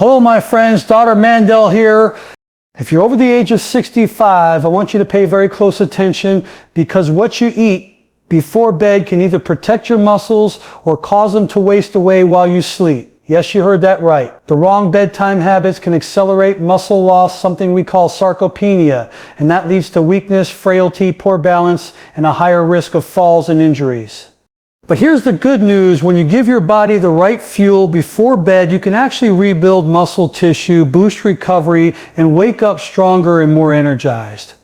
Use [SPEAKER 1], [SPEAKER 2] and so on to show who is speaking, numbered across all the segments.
[SPEAKER 1] Hello my friends, Dr. Mandell here. If you're over the age of 65, I want you to pay very close attention because what you eat before bed can either protect your muscles or cause them to waste away while you sleep. Yes, you heard that right. The wrong bedtime habits can accelerate muscle loss, something we call sarcopenia, and that leads to weakness, frailty, poor balance, and a higher risk of falls and injuries. But here's the good news. When you give your body the right fuel before bed, you can actually rebuild muscle tissue, boost recovery, and wake up stronger and more energized.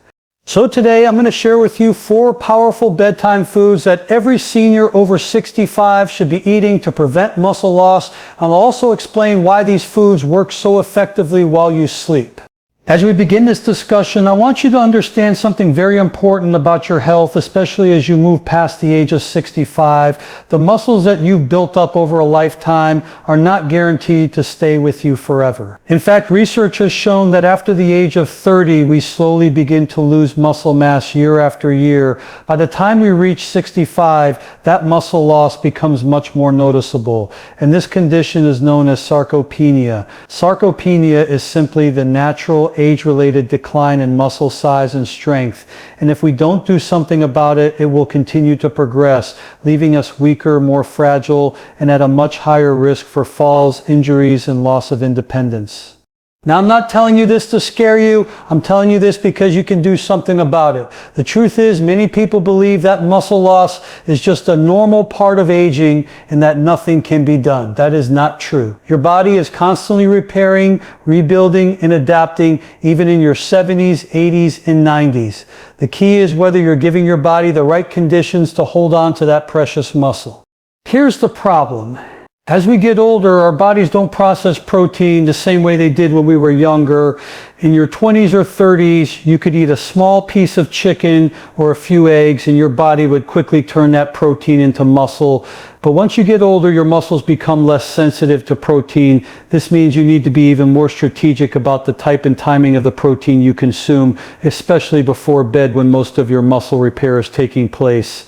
[SPEAKER 1] So today I'm going to share with you 4 powerful bedtime foods that every senior over 65 should be eating to prevent muscle loss. I'll also explain why these foods work so effectively while you sleep. As we begin this discussion, I want you to understand something very important about your health, especially as you move past the age of 65. The muscles that you've built up over a lifetime are not guaranteed to stay with you forever. In fact, research has shown that after the age of 30, we slowly begin to lose muscle mass year after year. By the time we reach 65, that muscle loss becomes much more noticeable. And this condition is known as sarcopenia. Sarcopenia is simply the natural age-related decline in muscle size and strength. And if we don't do something about it, it will continue to progress, leaving us weaker, more fragile, and at a much higher risk for falls, injuries, and loss of independence. Now, I'm not telling you this to scare you. I'm telling you this because you can do something about it. The truth is, many people believe that muscle loss is just a normal part of aging and that nothing can be done. That is not true. Your body is constantly repairing, rebuilding, and adapting, even in your 70s, 80s, and 90s. The key is whether you're giving your body the right conditions to hold on to that precious muscle. Here's the problem. As we get older, our bodies don't process protein the same way they did when we were younger. In your 20s or 30s, you could eat a small piece of chicken or a few eggs and your body would quickly turn that protein into muscle. But once you get older, your muscles become less sensitive to protein. This means you need to be even more strategic about the type and timing of the protein you consume, especially before bed when most of your muscle repair is taking place.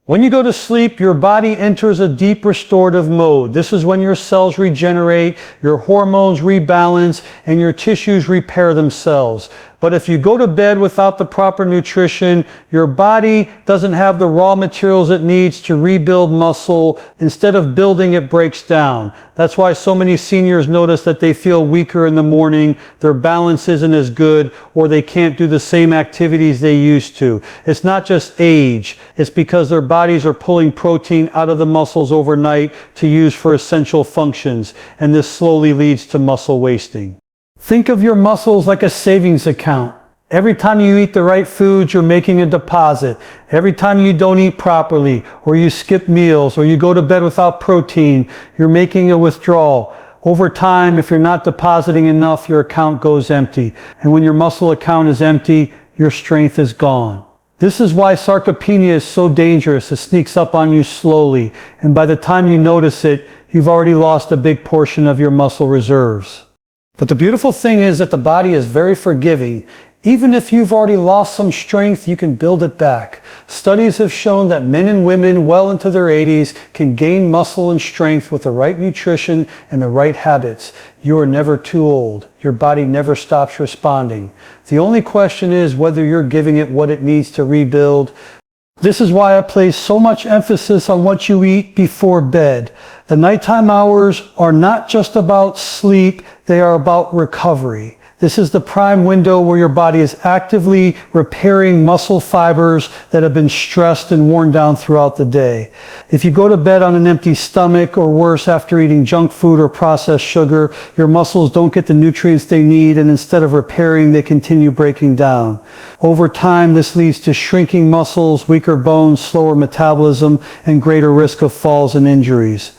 [SPEAKER 1] When you go to sleep, your body enters a deep restorative mode. This is when your cells regenerate, your hormones rebalance, and your tissues repair themselves. But if you go to bed without the proper nutrition, your body doesn't have the raw materials it needs to rebuild muscle. Instead of building, it breaks down. That's why so many seniors notice that they feel weaker in the morning, their balance isn't as good, or they can't do the same activities they used to. It's not just age. It's because their bodies are pulling protein out of the muscles overnight to use for essential functions, and this slowly leads to muscle wasting. Think of your muscles like a savings account. Every time you eat the right foods, you're making a deposit. Every time you don't eat properly, or you skip meals, or you go to bed without protein, you're making a withdrawal. Over time, if you're not depositing enough, your account goes empty. And when your muscle account is empty, your strength is gone. This is why sarcopenia is so dangerous. It sneaks up on you slowly. And by the time you notice it, you've already lost a big portion of your muscle reserves. But the beautiful thing is that the body is very forgiving. Even if you've already lost some strength, you can build it back. Studies have shown that men and women well into their 80s can gain muscle and strength with the right nutrition and the right habits. You are never too old. Your body never stops responding. The only question is whether you're giving it what it needs to rebuild. This is why I place so much emphasis on what you eat before bed. The nighttime hours are not just about sleep, they are about recovery. This is the prime window where your body is actively repairing muscle fibers that have been stressed and worn down throughout the day. If you go to bed on an empty stomach or worse after eating junk food or processed sugar, your muscles don't get the nutrients they need, and instead of repairing, they continue breaking down. Over time, this leads to shrinking muscles, weaker bones, slower metabolism, and greater risk of falls and injuries.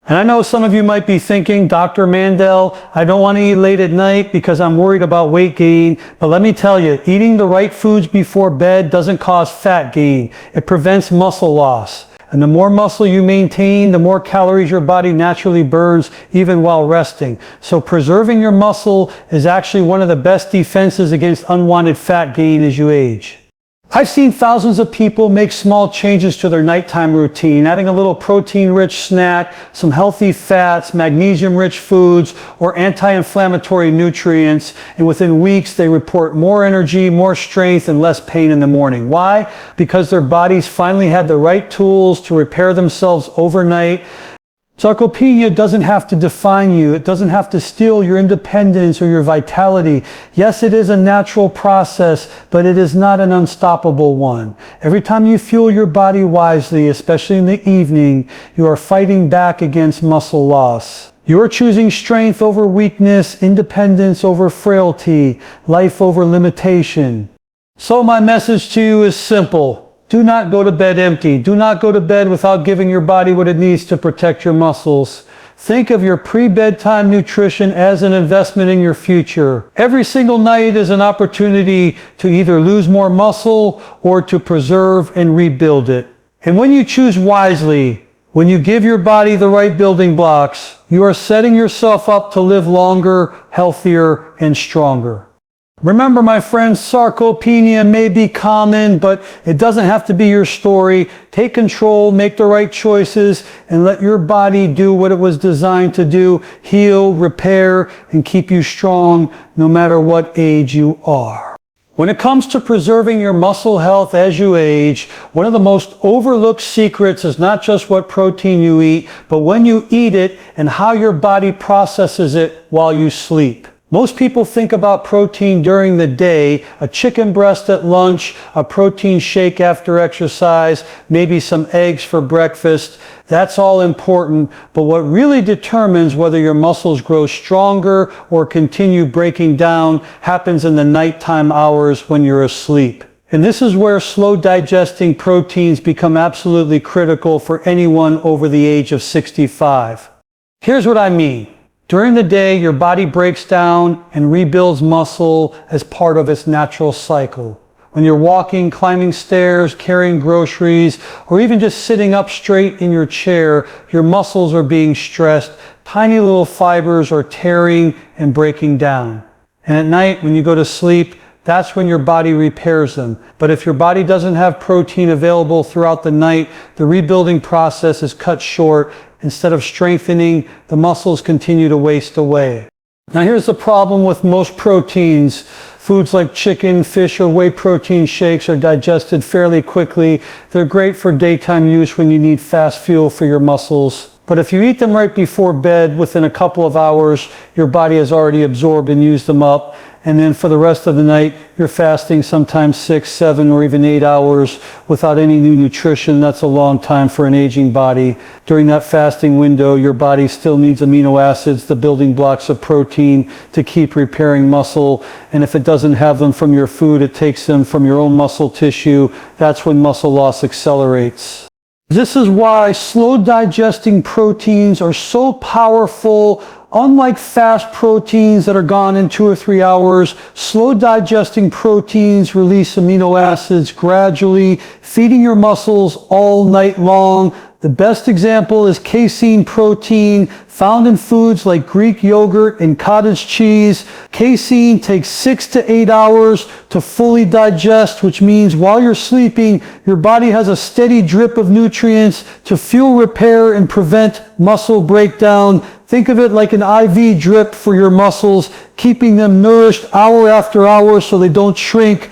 [SPEAKER 1] And I know some of you might be thinking, Dr. Mandell, I don't want to eat late at night because I'm worried about weight gain. But let me tell you, eating the right foods before bed doesn't cause fat gain. It prevents muscle loss. And the more muscle you maintain, the more calories your body naturally burns even while resting. So preserving your muscle is actually one of the best defenses against unwanted fat gain as you age. I've seen thousands of people make small changes to their nighttime routine, adding a little protein-rich snack, some healthy fats, magnesium-rich foods, or anti-inflammatory nutrients, and within weeks they report more energy, more strength, and less pain in the morning. Why? Because their bodies finally had the right tools to repair themselves overnight. Sarcopenia doesn't have to define you. It doesn't have to steal your independence or your vitality. Yes, it is a natural process, but it is not an unstoppable one. Every time you fuel your body wisely, especially in the evening, you are fighting back against muscle loss. You are choosing strength over weakness, independence over frailty, life over limitation. So my message to you is simple. Do not go to bed empty. Do not go to bed without giving your body what it needs to protect your muscles. Think of your pre-bedtime nutrition as an investment in your future. Every single night is an opportunity to either lose more muscle or to preserve and rebuild it. And when you choose wisely, when you give your body the right building blocks, you are setting yourself up to live longer, healthier, and stronger. Remember, my friends, sarcopenia may be common, but it doesn't have to be your story. Take control, make the right choices, and let your body do what it was designed to do: heal, repair, and keep you strong no matter what age you are. When it comes to preserving your muscle health as you age, one of the most overlooked secrets is not just what protein you eat, but when you eat it and how your body processes it while you sleep. Most people think about protein during the day: a chicken breast at lunch, a protein shake after exercise, maybe some eggs for breakfast. That's all important, but what really determines whether your muscles grow stronger or continue breaking down happens in the nighttime hours when you're asleep. And this is where slow digesting proteins become absolutely critical for anyone over the age of 65. Here's what I mean. During the day, your body breaks down and rebuilds muscle as part of its natural cycle. When you're walking, climbing stairs, carrying groceries, or even just sitting up straight in your chair, your muscles are being stressed. Tiny little fibers are tearing and breaking down. And at night, when you go to sleep, that's when your body repairs them. But if your body doesn't have protein available throughout the night, the rebuilding process is cut short. Instead of strengthening, the muscles continue to waste away. Now here's the problem with most proteins. Foods like chicken, fish, or whey protein shakes are digested fairly quickly. They're great for daytime use when you need fast fuel for your muscles. But if you eat them right before bed, within a couple of hours, your body has already absorbed and used them up. And then for the rest of the night, you're fasting sometimes 6, 7, or even 8 hours without any new nutrition. That's a long time for an aging body. During that fasting window, your body still needs amino acids, the building blocks of protein, to keep repairing muscle. And if it doesn't have them from your food, it takes them from your own muscle tissue. That's when muscle loss accelerates. This is why slow digesting proteins are so powerful. Unlike fast proteins that are gone in 2 or 3 hours, slow digesting proteins release amino acids gradually, feeding your muscles all night long. The best example is casein protein, found in foods like Greek yogurt and cottage cheese. Casein takes 6 to 8 hours to fully digest, which means while you're sleeping, your body has a steady drip of nutrients to fuel repair and prevent muscle breakdown. Think of it like an IV drip for your muscles, keeping them nourished hour after hour so they don't shrink.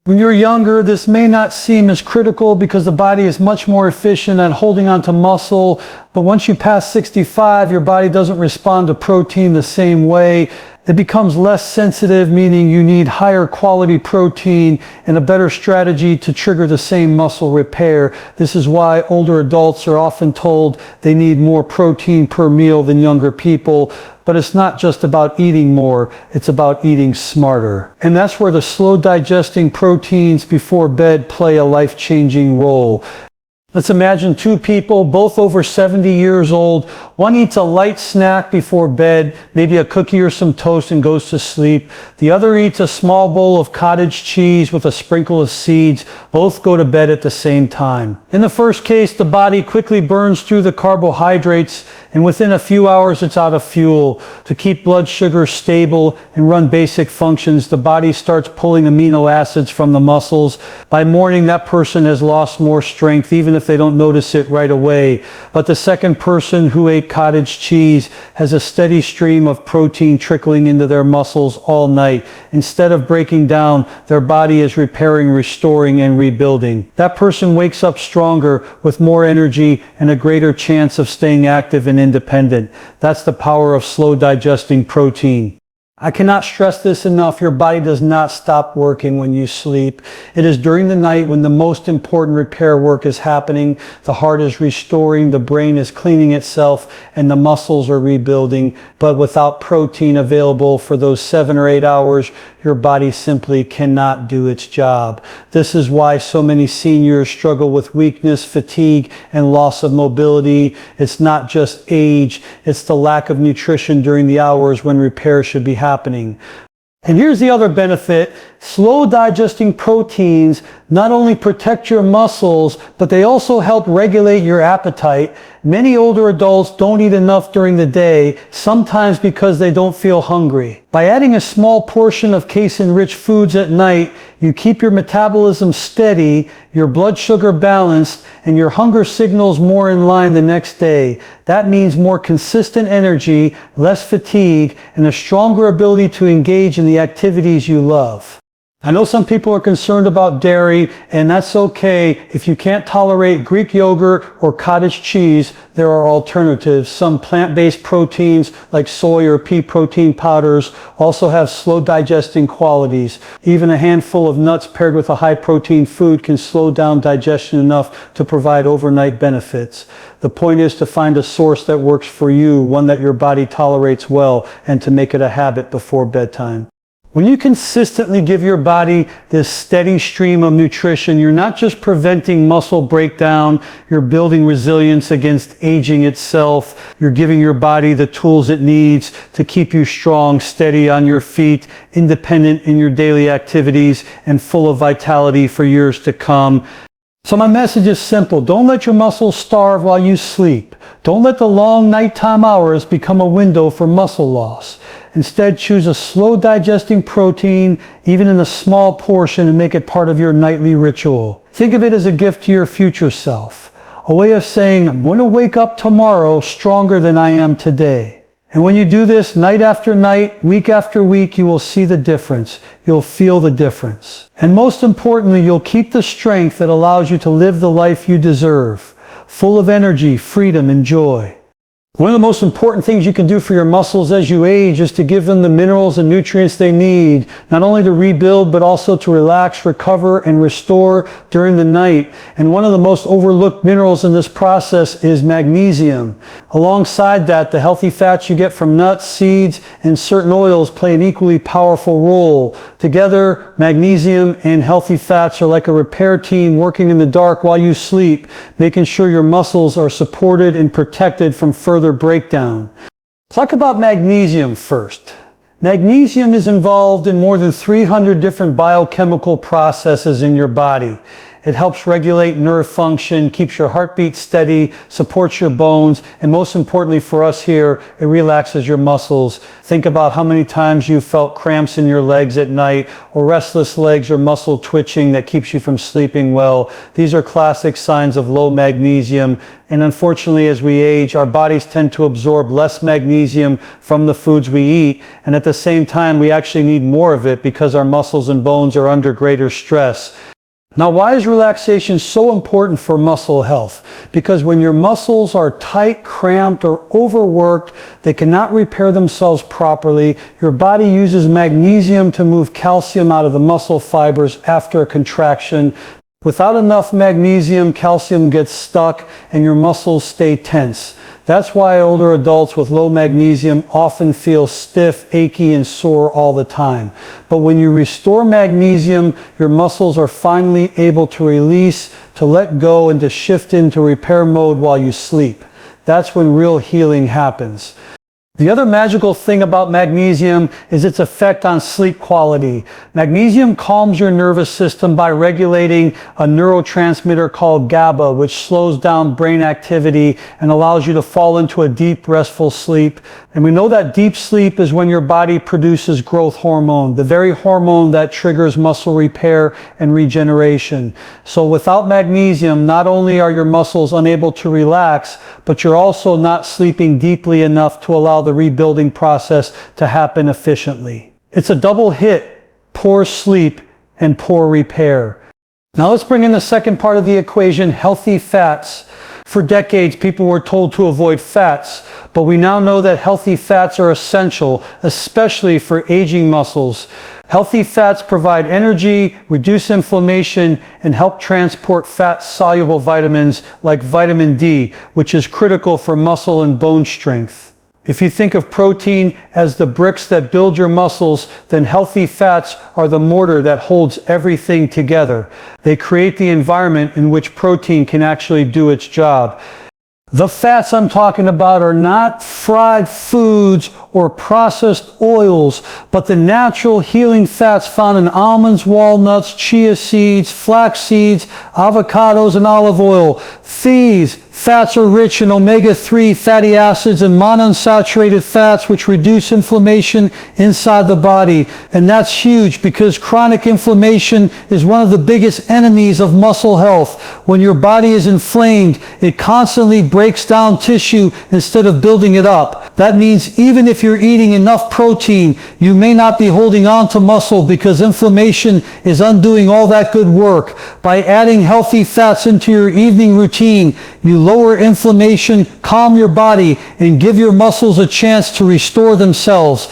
[SPEAKER 1] When you're younger, this may not seem as critical because the body is much more efficient at holding on to muscle. But once you pass 65, your body doesn't respond to protein the same way. It becomes less sensitive, meaning you need higher quality protein and a better strategy to trigger the same muscle repair. This is why older adults are often told they need more protein per meal than younger people. But it's not just about eating more, it's about eating smarter. And that's where the slow digesting proteins before bed play a life-changing role. Let's imagine 2 people, both over 70 years old. One eats a light snack before bed, maybe a cookie or some toast, and goes to sleep. The other eats a small bowl of cottage cheese with a sprinkle of seeds. Both go to bed at the same time. In the first case, the body quickly burns through the carbohydrates and within a few hours it's out of fuel. To keep blood sugar stable and run basic functions, the body starts pulling amino acids from the muscles. By morning, that person has lost more strength, even if they don't notice it right away. But the second person who ate cottage cheese has a steady stream of protein trickling into their muscles all night. Instead of breaking down, their body is repairing, restoring, and rebuilding. That person wakes up stronger, with more energy and a greater chance of staying active and independent. That's the power of slow digesting protein. I cannot stress this enough. Your body does not stop working when you sleep. It is during the night when the most important repair work is happening. The heart is restoring, the brain is cleaning itself, and the muscles are rebuilding. But without protein available for those 7 or 8 hours, your body simply cannot do its job. This is why so many seniors struggle with weakness, fatigue, and loss of mobility. It's not just age, it's the lack of nutrition during the hours when repair should be happening. And here's the other benefit. Slow digesting proteins not only protect your muscles, but they also help regulate your appetite. Many older adults don't eat enough during the day, sometimes because they don't feel hungry. By adding a small portion of casein-rich foods at night, you keep your metabolism steady, your blood sugar balanced, and your hunger signals more in line the next day. That means more consistent energy, less fatigue, and a stronger ability to engage in the activities you love. I know some people are concerned about dairy, and that's okay. If you can't tolerate Greek yogurt or cottage cheese, there are alternatives. Some plant-based proteins like soy or pea protein powders also have slow digesting qualities. Even a handful of nuts paired with a high protein food can slow down digestion enough to provide overnight benefits. The point is to find a source that works for you, one that your body tolerates well, and to make it a habit before bedtime. When you consistently give your body this steady stream of nutrition, you're not just preventing muscle breakdown, you're building resilience against aging itself. You're giving your body the tools it needs to keep you strong, steady on your feet, independent in your daily activities, and full of vitality for years to come. So my message is simple. Don't let your muscles starve while you sleep. Don't let the long nighttime hours become a window for muscle loss. Instead, choose a slow digesting protein, even in a small portion, and make it part of your nightly ritual. Think of it as a gift to your future self. A way of saying, I'm going to wake up tomorrow stronger than I am today. And when you do this night after night, week after week, you will see the difference. You'll feel the difference. And most importantly, you'll keep the strength that allows you to live the life you deserve, full of energy, freedom, and joy. One of the most important things you can do for your muscles as you age is to give them the minerals and nutrients they need, not only to rebuild, but also to relax, recover, and restore during the night. And one of the most overlooked minerals in this process is magnesium. Alongside that, the healthy fats you get from nuts, seeds, and certain oils play an equally powerful role. Together, magnesium and healthy fats are like a repair team working in the dark while you sleep, making sure your muscles are supported and protected from further breakdown. Talk about magnesium first. Magnesium is involved in more than 300 different biochemical processes in your body. It helps regulate nerve function, keeps your heartbeat steady, supports your bones, and most importantly for us here, it relaxes your muscles. Think about how many times you felt cramps in your legs at night, or restless legs or muscle twitching that keeps you from sleeping well. These are classic signs of low magnesium. And unfortunately, as we age, our bodies tend to absorb less magnesium from the foods we eat. And at the same time, we actually need more of it because our muscles and bones are under greater stress. Now, why is relaxation so important for muscle health? Because when your muscles are tight, cramped, or overworked, they cannot repair themselves properly. Your body uses magnesium to move calcium out of the muscle fibers after a contraction. Without enough magnesium, calcium gets stuck and your muscles stay tense. That's why older adults with low magnesium often feel stiff, achy, and sore all the time. But when you restore magnesium, your muscles are finally able to release, to let go, and to shift into repair mode while you sleep. That's when real healing happens. The other magical thing about magnesium is its effect on sleep quality. Magnesium calms your nervous system by regulating a neurotransmitter called GABA, which slows down brain activity and allows you to fall into a deep, restful sleep. And we know that deep sleep is when your body produces growth hormone, the very hormone that triggers muscle repair and regeneration. So without magnesium, not only are your muscles unable to relax, but you're also not sleeping deeply enough to allow the rebuilding process to happen efficiently. It's a double hit: poor sleep and poor repair. Now let's bring in the second part of the equation, healthy fats. For decades, people were told to avoid fats, but we now know that healthy fats are essential, especially for aging muscles. Healthy fats provide energy, reduce inflammation, and help transport fat-soluble vitamins like vitamin D, which is critical for muscle and bone strength. If you think of protein as the bricks that build your muscles, then healthy fats are the mortar that holds everything together. They create the environment in which protein can actually do its job. The fats I'm talking about are not fried foods or processed oils, but the natural healing fats found in almonds, walnuts, chia seeds, flax seeds, avocados, and olive oil. These fats are rich in omega-3 fatty acids and monounsaturated fats, which reduce inflammation inside the body. And that's huge because chronic inflammation is one of the biggest enemies of muscle health. When your body is inflamed, it constantly breaks down tissue instead of building it up. That means even if you're eating enough protein, you may not be holding on to muscle because inflammation is undoing all that good work. By adding healthy fats into your evening routine, you lower inflammation, calm your body, and give your muscles a chance to restore themselves.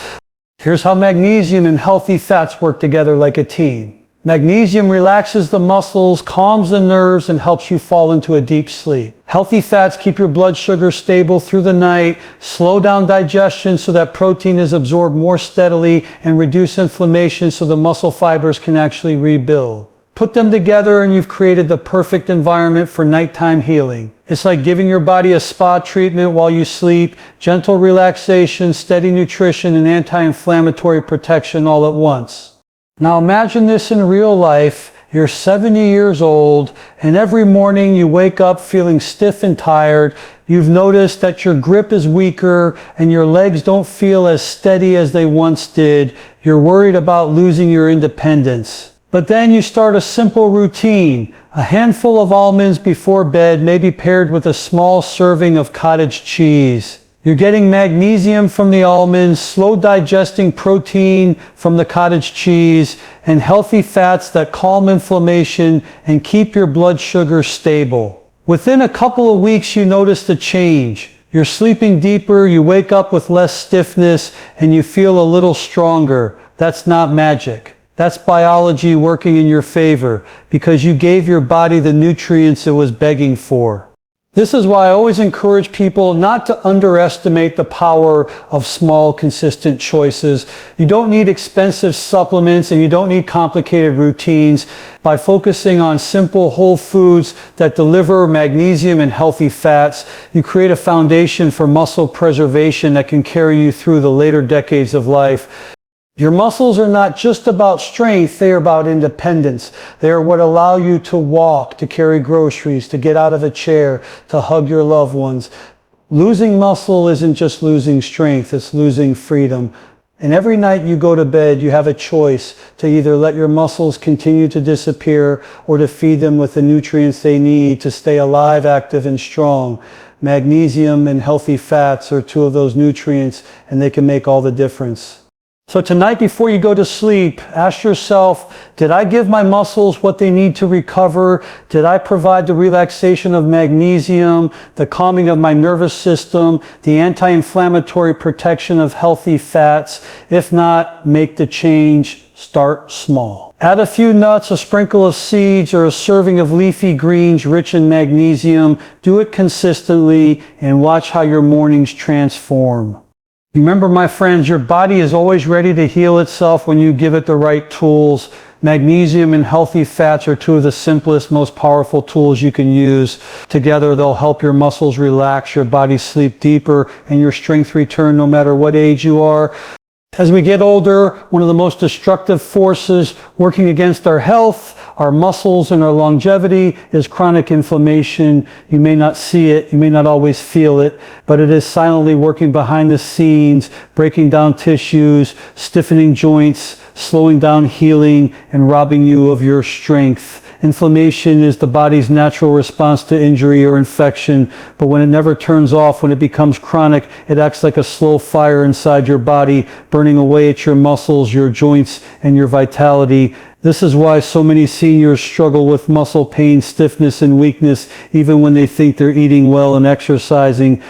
[SPEAKER 1] Here's how magnesium and healthy fats work together like a team. Magnesium relaxes the muscles, calms the nerves, and helps you fall into a deep sleep. Healthy fats keep your blood sugar stable through the night, slow down digestion so that protein is absorbed more steadily, and reduce inflammation so the muscle fibers can actually rebuild. Put them together and you've created the perfect environment for nighttime healing. It's like giving your body a spa treatment while you sleep, gentle relaxation, steady nutrition, and anti-inflammatory protection all at once. Now imagine this in real life. You're 70 years old and every morning you wake up feeling stiff and tired. You've noticed that your grip is weaker and your legs don't feel as steady as they once did. You're worried about losing your independence. But then you start a simple routine. A handful of almonds before bed may be paired with a small serving of cottage cheese. You're getting magnesium from the almonds, slow digesting protein from the cottage cheese, and healthy fats that calm inflammation and keep your blood sugar stable. Within a couple of weeks, you notice the change. You're sleeping deeper, you wake up with less stiffness, and you feel a little stronger. That's not magic. That's biology working in your favor because you gave your body the nutrients it was begging for. This is why I always encourage people not to underestimate the power of small, consistent choices. You don't need expensive supplements and you don't need complicated routines. By focusing on simple whole foods that deliver magnesium and healthy fats, you create a foundation for muscle preservation that can carry you through the later decades of life. Your muscles are not just about strength, they are about independence. They are what allow you to walk, to carry groceries, to get out of a chair, to hug your loved ones. Losing muscle isn't just losing strength, it's losing freedom. And every night you go to bed, you have a choice to either let your muscles continue to disappear or to feed them with the nutrients they need to stay alive, active, and strong. Magnesium and healthy fats are two of those nutrients, and they can make all the difference. So tonight before you go to sleep, ask yourself, did I give my muscles what they need to recover? Did I provide the relaxation of magnesium, the calming of my nervous system, the anti-inflammatory protection of healthy fats? If not, make the change. Start small. Add a few nuts, a sprinkle of seeds, or a serving of leafy greens rich in magnesium. Do it consistently and watch how your mornings transform. Remember, my friends, your body is always ready to heal itself when you give it the right tools. Magnesium and healthy fats are two of the simplest, most powerful tools you can use. Together, they'll help your muscles relax, your body sleep deeper, and your strength return no matter what age you are. As we get older, one of the most destructive forces working against our health, our muscles, and our longevity is chronic inflammation. You may not see it, you may not always feel it, but it is silently working behind the scenes, breaking down tissues, stiffening joints, slowing down healing, and robbing you of your strength. Inflammation is the body's natural response to injury or infection, but when it never turns off, when it becomes chronic, it acts like a slow fire inside your body, burning away at your muscles, your joints, and your vitality. This is why so many seniors struggle with muscle pain, stiffness, and weakness, even when they think they're eating well and exercising.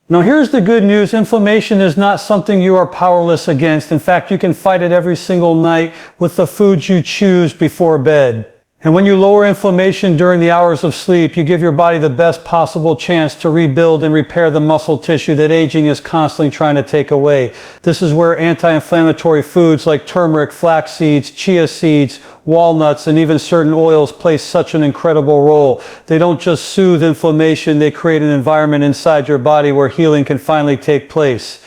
[SPEAKER 1] Now here's the good news. Inflammation is not something you are powerless against. In fact, you can fight it every single night with the foods you choose before bed. And when you lower inflammation during the hours of sleep, you give your body the best possible chance to rebuild and repair the muscle tissue that aging is constantly trying to take away. This is where anti-inflammatory foods like turmeric, flax seeds, chia seeds, walnuts, and even certain oils play such an incredible role. They don't just soothe inflammation, they create an environment inside your body where healing can finally take place.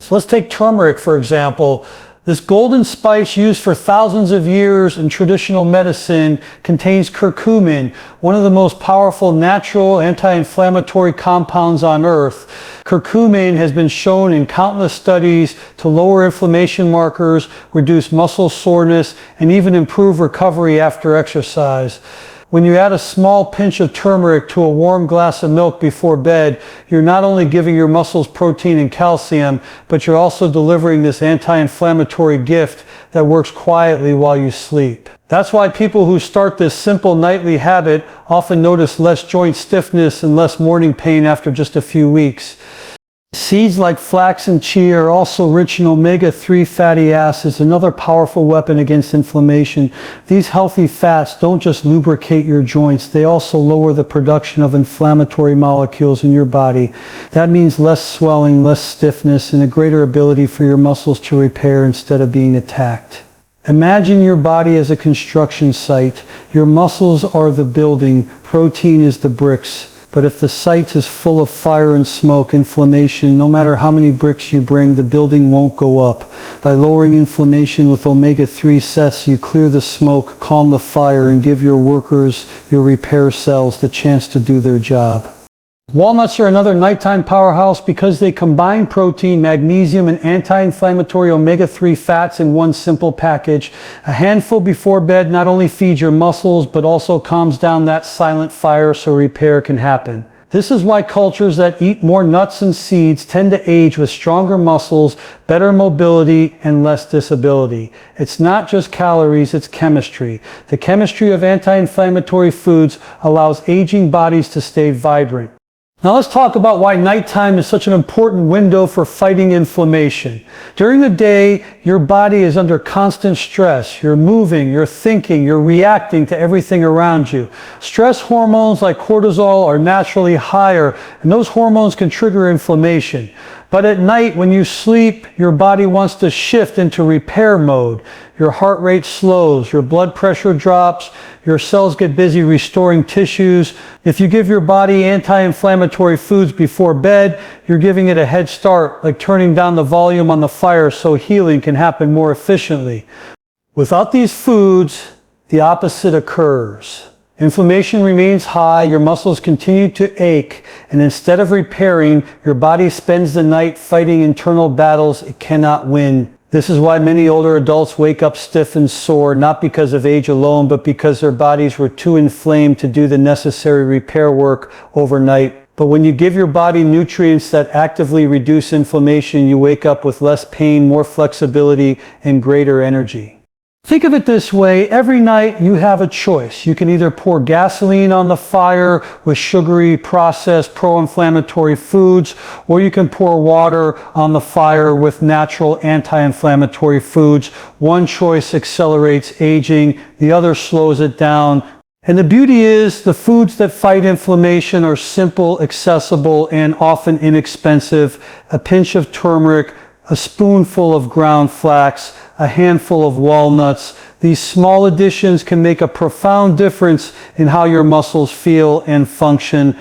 [SPEAKER 1] So let's take turmeric, for example. This golden spice used for thousands of years in traditional medicine contains curcumin, one of the most powerful natural anti-inflammatory compounds on earth. Curcumin has been shown in countless studies to lower inflammation markers, reduce muscle soreness, and even improve recovery after exercise. When you add a small pinch of turmeric to a warm glass of milk before bed, you're not only giving your muscles protein and calcium, but you're also delivering this anti-inflammatory gift that works quietly while you sleep. That's why people who start this simple nightly habit often notice less joint stiffness and less morning pain after just a few weeks. Seeds like flax and chia are also rich in omega-3 fatty acids, another powerful weapon against inflammation. These healthy fats don't just lubricate your joints, they also lower the production of inflammatory molecules in your body. That means less swelling, less stiffness, and a greater ability for your muscles to repair instead of being attacked. Imagine your body as a construction site. Your muscles are the building, protein is the bricks. But if the site is full of fire and smoke, inflammation, no matter how many bricks you bring, the building won't go up. By lowering inflammation with omega-3 sets, you clear the smoke, calm the fire, and give your workers, your repair cells, the chance to do their job. Walnuts are another nighttime powerhouse because they combine protein, magnesium, and anti-inflammatory omega-3 fats in one simple package. A handful before bed not only feeds your muscles, but also calms down that silent fire so repair can happen. This is why cultures that eat more nuts and seeds tend to age with stronger muscles, better mobility, and less disability. It's not just calories, it's chemistry. The chemistry of anti-inflammatory foods allows aging bodies to stay vibrant. Now let's talk about why nighttime is such an important window for fighting inflammation. During the day, your body is under constant stress. You're moving, you're thinking, you're reacting to everything around you. Stress hormones like cortisol are naturally higher, and those hormones can trigger inflammation. But at night, when you sleep, your body wants to shift into repair mode. Your heart rate slows, your blood pressure drops, your cells get busy restoring tissues. If you give your body anti-inflammatory foods before bed, you're giving it a head start, like turning down the volume on the fire so healing can happen more efficiently. Without these foods, the opposite occurs. Inflammation remains high, your muscles continue to ache, and instead of repairing, your body spends the night fighting internal battles it cannot win. This is why many older adults wake up stiff and sore, not because of age alone, but because their bodies were too inflamed to do the necessary repair work overnight. But when you give your body nutrients that actively reduce inflammation, you wake up with less pain, more flexibility, and greater energy. Think of it this way, every night you have a choice. You can either pour gasoline on the fire with sugary, processed, pro-inflammatory foods, or you can pour water on the fire with natural anti-inflammatory foods. One choice accelerates aging, the other slows it down. And the beauty is, the foods that fight inflammation are simple, accessible, and often inexpensive. A pinch of turmeric, a spoonful of ground flax, a handful of walnuts. These small additions can make a profound difference in how your muscles feel and function.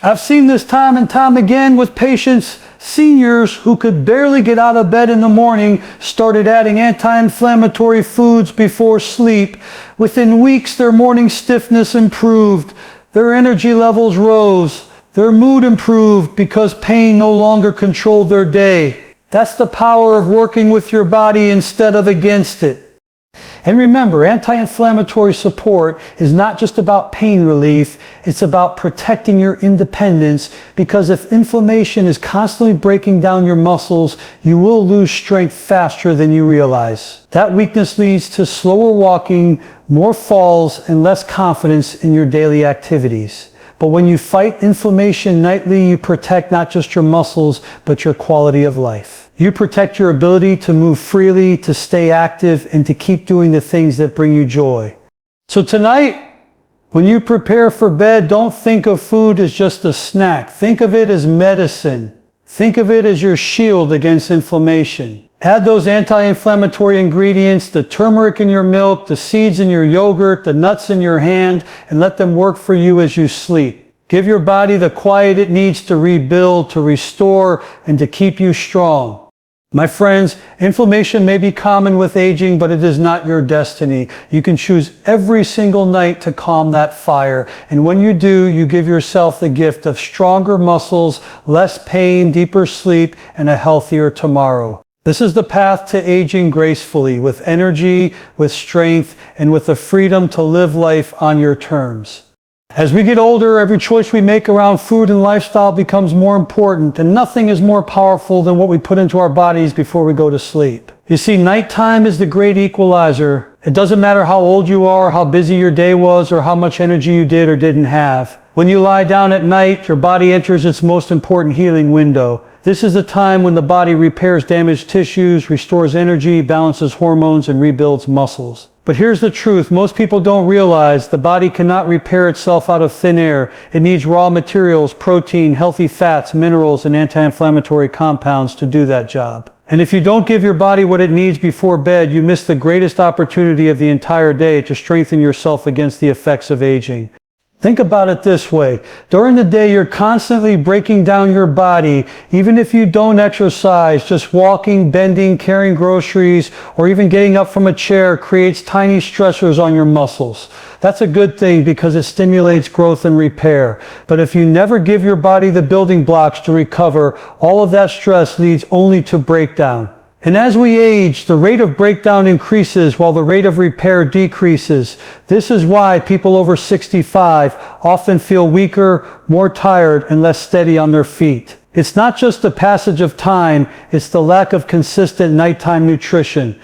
[SPEAKER 1] I've seen this time and time again with patients, seniors who could barely get out of bed in the morning, started adding anti-inflammatory foods before sleep. Within weeks, their morning stiffness improved, their energy levels rose, their mood improved because pain no longer controlled their day. That's the power of working with your body instead of against it. And remember, anti-inflammatory support is not just about pain relief, it's about protecting your independence, because if inflammation is constantly breaking down your muscles, you will lose strength faster than you realize. That weakness leads to slower walking, more falls, and less confidence in your daily activities. But when you fight inflammation nightly, you protect not just your muscles, but your quality of life. You protect your ability to move freely, to stay active, and to keep doing the things that bring you joy. So tonight, when you prepare for bed, don't think of food as just a snack. Think of it as medicine. Think of it as your shield against inflammation. Add those anti-inflammatory ingredients, the turmeric in your milk, the seeds in your yogurt, the nuts in your hand, and let them work for you as you sleep. Give your body the quiet it needs to rebuild, to restore, and to keep you strong. My friends, inflammation may be common with aging, but it is not your destiny. You can choose every single night to calm that fire. And when you do, you give yourself the gift of stronger muscles, less pain, deeper sleep, and a healthier tomorrow. This is the path to aging gracefully, with energy, with strength, and with the freedom to live life on your terms. As we get older, every choice we make around food and lifestyle becomes more important, and nothing is more powerful than what we put into our bodies before we go to sleep. You see, nighttime is the great equalizer. It doesn't matter how old you are, how busy your day was, or how much energy you did or didn't have. When you lie down at night, your body enters its most important healing window. This is the time when the body repairs damaged tissues, restores energy, balances hormones, and rebuilds muscles. But here's the truth. Most people don't realize the body cannot repair itself out of thin air. It needs raw materials, protein, healthy fats, minerals, and anti-inflammatory compounds to do that job. And if you don't give your body what it needs before bed, you miss the greatest opportunity of the entire day to strengthen yourself against the effects of aging. Think about it this way. During the day, you're constantly breaking down your body. Even if you don't exercise, just walking, bending, carrying groceries, or even getting up from a chair creates tiny stressors on your muscles. That's a good thing because it stimulates growth and repair. But if you never give your body the building blocks to recover, all of that stress leads only to breakdown. And as we age, the rate of breakdown increases while the rate of repair decreases. This is why people over 65 often feel weaker, more tired, and less steady on their feet. It's not just the passage of time, it's the lack of consistent nighttime nutrition.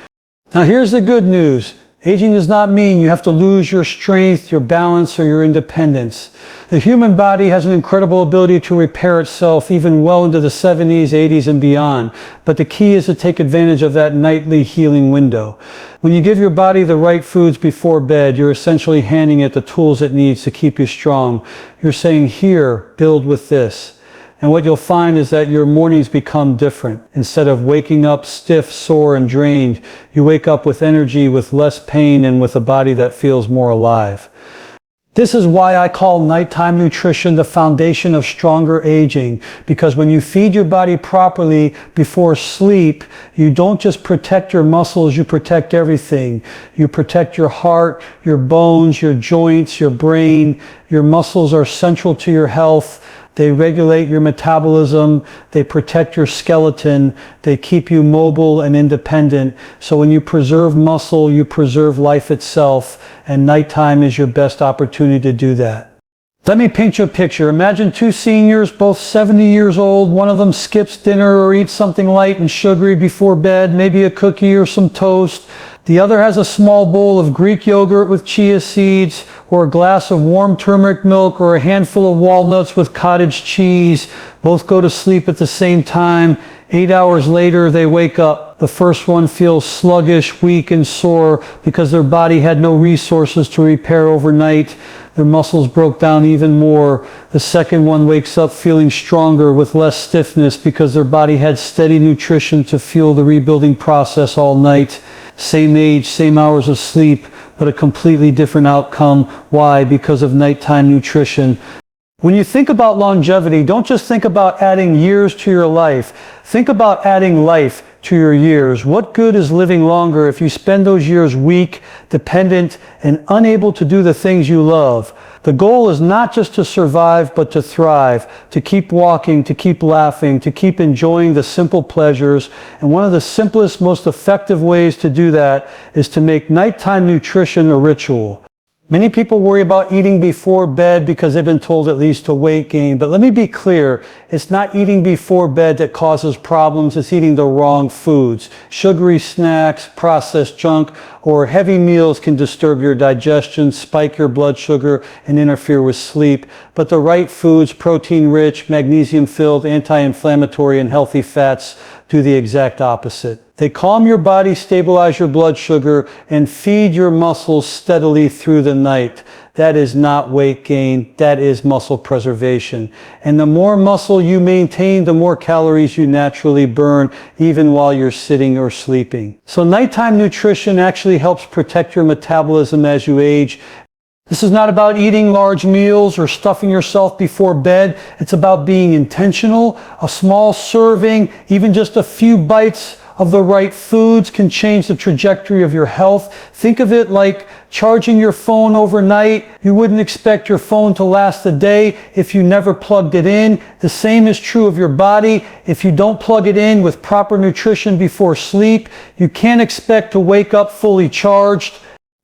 [SPEAKER 1] Now here's the good news. Aging does not mean you have to lose your strength, your balance, or your independence. The human body has an incredible ability to repair itself even well into the 70s, 80s, and beyond. But the key is to take advantage of that nightly healing window. When you give your body the right foods before bed, you're essentially handing it the tools it needs to keep you strong. You're saying, here, build with this. And what you'll find is that your mornings become different. Instead of waking up stiff, sore, and drained, you wake up with energy, with less pain, and with a body that feels more alive. This is why I call nighttime nutrition the foundation of stronger aging, because when you feed your body properly before sleep, you don't just protect your muscles, you protect everything. You protect your heart, your bones, your joints, your brain. Your muscles are central to your health. They regulate your metabolism, they protect your skeleton, they keep you mobile and independent. So when you preserve muscle, you preserve life itself, and nighttime is your best opportunity to do that. Let me paint you a picture. Imagine two seniors, both 70 years old. One of them skips dinner or eats something light and sugary before bed, maybe a cookie or some toast. The other has a small bowl of Greek yogurt with chia seeds, or a glass of warm turmeric milk, or a handful of walnuts with cottage cheese. Both go to sleep at the same time. 8 hours later, they wake up. The first one feels sluggish, weak, and sore because their body had no resources to repair overnight. Their muscles broke down even more. The second one wakes up feeling stronger with less stiffness because their body had steady nutrition to fuel the rebuilding process all night. Same age, same hours of sleep, but a completely different outcome. Why? Because of nighttime nutrition. When you think about longevity, don't just think about adding years to your life. Think about adding life to your years. What good is living longer if you spend those years weak, dependent, and unable to do the things you love? The goal is not just to survive, but to thrive, to keep walking, to keep laughing, to keep enjoying the simple pleasures. And one of the simplest, most effective ways to do that is to make nighttime nutrition a ritual. Many people worry about eating before bed because they've been told it leads to weight gain. But let me be clear, it's not eating before bed that causes problems, it's eating the wrong foods. Sugary snacks, processed junk, or heavy meals can disturb your digestion, spike your blood sugar, and interfere with sleep. But the right foods, protein-rich, magnesium-filled, anti-inflammatory, and healthy fats, do the exact opposite. They calm your body, stabilize your blood sugar, and feed your muscles steadily through the night. That is not weight gain, that is muscle preservation. And the more muscle you maintain, the more calories you naturally burn, even while you're sitting or sleeping. So nighttime nutrition actually helps protect your metabolism as you age. This is not about eating large meals or stuffing yourself before bed. It's about being intentional. A small serving, even just a few bites of the right foods can change the trajectory of your health. Think of it like charging your phone overnight. You wouldn't expect your phone to last a day if you never plugged it in. The same is true of your body. If you don't plug it in with proper nutrition before sleep, you can't expect to wake up fully charged.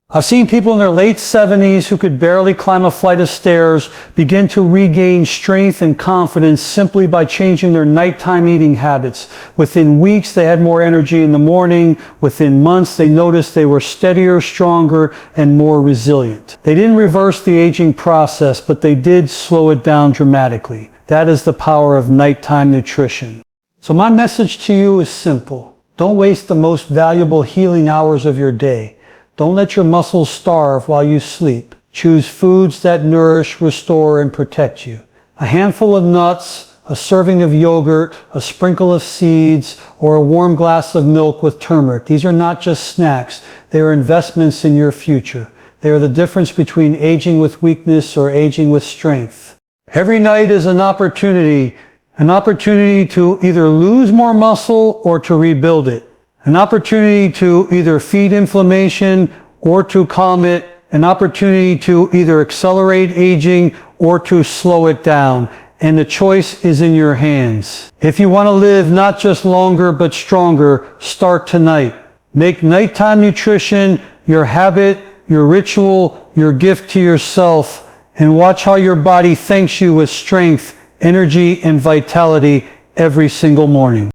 [SPEAKER 1] I've seen people in their late 70s who could barely climb a flight of stairs begin to regain strength and confidence simply by changing their nighttime eating habits. Within weeks, they had more energy in the morning. Within months, they noticed they were steadier, stronger, and more resilient. They didn't reverse the aging process, but they did slow it down dramatically. That is the power of nighttime nutrition. So my message to you is simple. Don't waste the most valuable healing hours of your day. Don't let your muscles starve while you sleep. Choose foods that nourish, restore, and protect you. A handful of nuts, a serving of yogurt, a sprinkle of seeds, or a warm glass of milk with turmeric. These are not just snacks. They are investments in your future. They are the difference between aging with weakness or aging with strength. Every night is an opportunity to either lose more muscle or to rebuild it. An opportunity to either feed inflammation or to calm it. An opportunity to either accelerate aging or to slow it down. And the choice is in your hands. If you want to live not just longer but stronger, start tonight. Make nighttime nutrition your habit, your ritual, your gift to yourself, and watch how your body thanks you with strength, energy, and vitality every single morning.